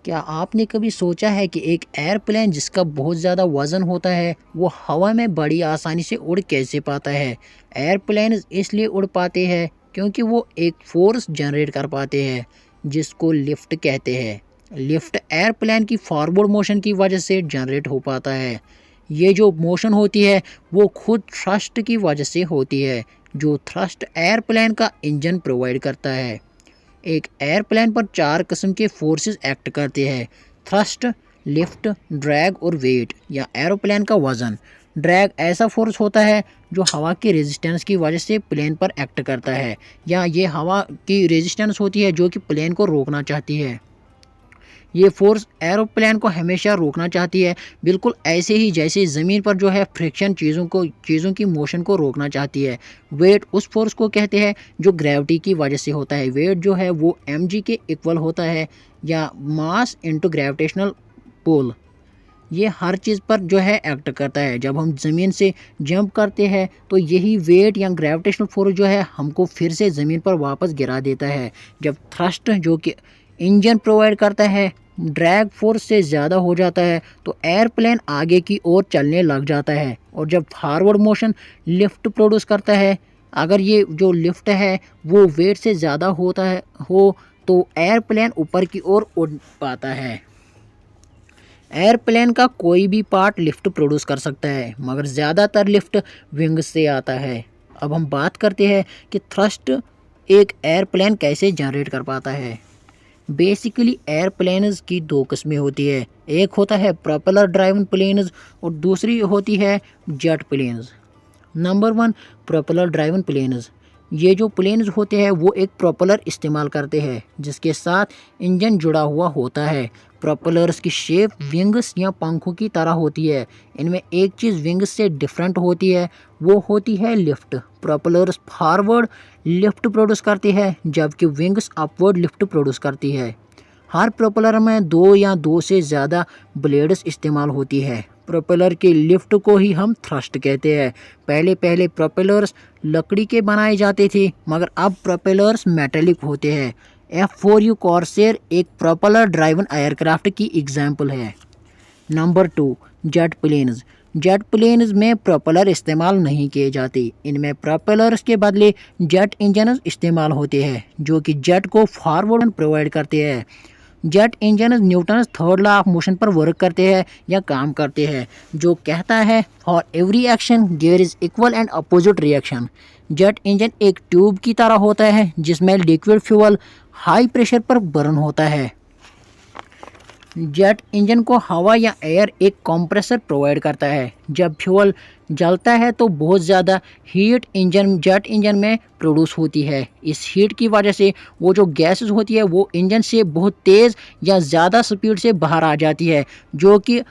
क्या आपने कभी सोचा है कि एक एयरप्लेन जिसका बहुत ज़्यादा वज़न होता है वो हवा में बड़ी आसानी से उड़ कैसे पाता है। एयरप्लेन इसलिए उड़ पाते हैं क्योंकि वो एक फोर्स जनरेट कर पाते हैं जिसको लिफ्ट कहते हैं। लिफ्ट एयरप्लेन की फॉरवर्ड मोशन की वजह से जनरेट हो पाता है। ये जो मोशन होती है वो खुद थ्रस्ट की वजह से होती है, जो थ्रस्ट एयरप्लेन का इंजन प्रोवाइड करता है। एक एयरप्लेन पर 4 किस्म के फोर्सेस एक्ट करते हैं: थ्रस्ट, लिफ्ट, ड्रैग और वेट या एरोप्लेन का वज़न। ड्रैग ऐसा फोर्स होता है जो हवा की रेजिस्टेंस की वजह से प्लेन पर एक्ट करता है, या ये हवा की रेजिस्टेंस होती है जो कि प्लेन को रोकना चाहती है। ये फोर्स एरोप्लेन को हमेशा रोकना चाहती है, बिल्कुल ऐसे ही जैसे ज़मीन पर जो है फ्रिक्शन चीज़ों की मोशन को रोकना चाहती है। वेट उस फोर्स को कहते हैं जो ग्रेविटी की वजह से होता है। वेट जो है वो mg के इक्वल होता है, या मास इनटू ग्रेविटेशनल पुल। ये हर चीज़ पर जो है एक्ट करता है। जब हम ज़मीन से जंप करते हैं तो यही वेट या ग्रेविटेशनल फोर्स जो है हमको फिर से ज़मीन पर वापस गिरा देता है। जब थ्रस्ट जो कि इंजन प्रोवाइड करता है ड्रैग फोर्स से ज़्यादा हो जाता है तो एयरप्लेन आगे की ओर चलने लग जाता है। और जब फॉरवर्ड मोशन लिफ्ट प्रोड्यूस करता है, अगर ये जो लिफ्ट है वो वेट से ज़्यादा होता है तो एयरप्लेन ऊपर की ओर उड़ पाता है। एयरप्लेन का कोई भी पार्ट लिफ्ट प्रोड्यूस कर सकता है, मगर ज़्यादातर लिफ्ट विंग से आता है। अब हम बात करते हैं कि थ्रस्ट एक एयरप्लेन कैसे जनरेट कर पाता है। बेसिकली एयरप्लेन्स की 2 किस्में होती है, एक होता है प्रोपेलर ड्राइवन प्लेन्स और दूसरी होती है jet planes. Number 1, propeller driven planes. ये जो प्लेन्स होते हैं वो एक प्रोपेलर इस्तेमाल करते हैं जिसके साथ इंजन जुड़ा हुआ होता है। प्रोपेलर्स की शेप विंग्स या पंखों की तरह होती है। इनमें एक चीज़ विंग्स से डिफरेंट होती है, वो होती है lift. Propellers forward lift produce करती है जबकि विंग्स अपवर्ड लिफ्ट प्रोड्यूस करती है। हर प्रोपेलर में 2 या 2 से ज़्यादा ब्लेड्स इस्तेमाल होती है। प्रोपेलर के लिफ्ट को ही हम थ्रस्ट कहते हैं। पहले प्रोपेलर्स लकड़ी के बनाए जाते थे, मगर अब प्रोपेलर्स मेटेलिक होते हैं। F4U कॉर्सेर एक प्रोपेलर ड्राइवन एयरक्राफ्ट की एग्जाम्पल है। Number 2, jet planes. Jet planes में प्रोपेलर इस्तेमाल नहीं किए जाते। इनमें प्रोपेलर्स के बदले जेट इंजन इस्तेमाल होते हैं जो कि जेट को फॉरवर्ड प्रोवाइड करते हैं। Jet engine Newton third law of motion पर वर्क करते हैं या काम करते हैं, जो कहता है for every action there is equal and opposite reaction. Jet engine एक ट्यूब की तरह होता है जिसमें लिक्विड फ्यूल हाई प्रेशर पर बर्न होता है। जेट इंजन को हवा या एयर एक कंप्रेसर प्रोवाइड करता है। जब फ्यूल जलता है तो बहुत ज़्यादा हीट जेट इंजन में प्रोड्यूस होती है। इस हीट की वजह से वो जो गैसेस होती है वो इंजन से बहुत तेज़ या ज़्यादा स्पीड से बाहर आ जाती है, जो कि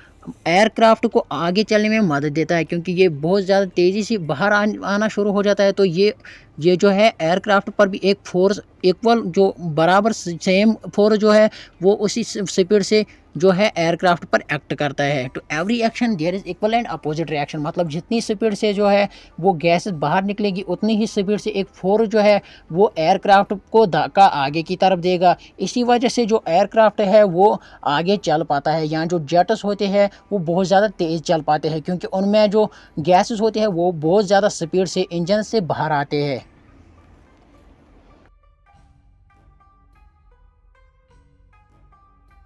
एयरक्राफ्ट को आगे चलने में मदद देता है। क्योंकि ये बहुत ज़्यादा तेज़ी से बाहर आना शुरू हो जाता है तो ये जो है एयरक्राफ्ट पर भी एक फोर्स इक्वल जो बराबर सेम फोर्स जो है वो उसी स्पीड से जो है एयरक्राफ्ट पर एक्ट करता है। तो every action there is equal and opposite reaction, मतलब जितनी स्पीड से जो है वो गैस बाहर निकलेगी उतनी ही स्पीड से एक फोर्स जो है वो एयरक्राफ्ट को धक्का आगे की तरफ देगा। इसी वजह से जो एयरक्राफ्ट है वो आगे चल पाता है। यहाँ जो जेट्स होते हैं वो बहुत ज़्यादा तेज़ चल पाते हैं क्योंकि उनमें जो गैसेस होते हैं वो बहुत ज़्यादा स्पीड से इंजन से बाहर आते हैं।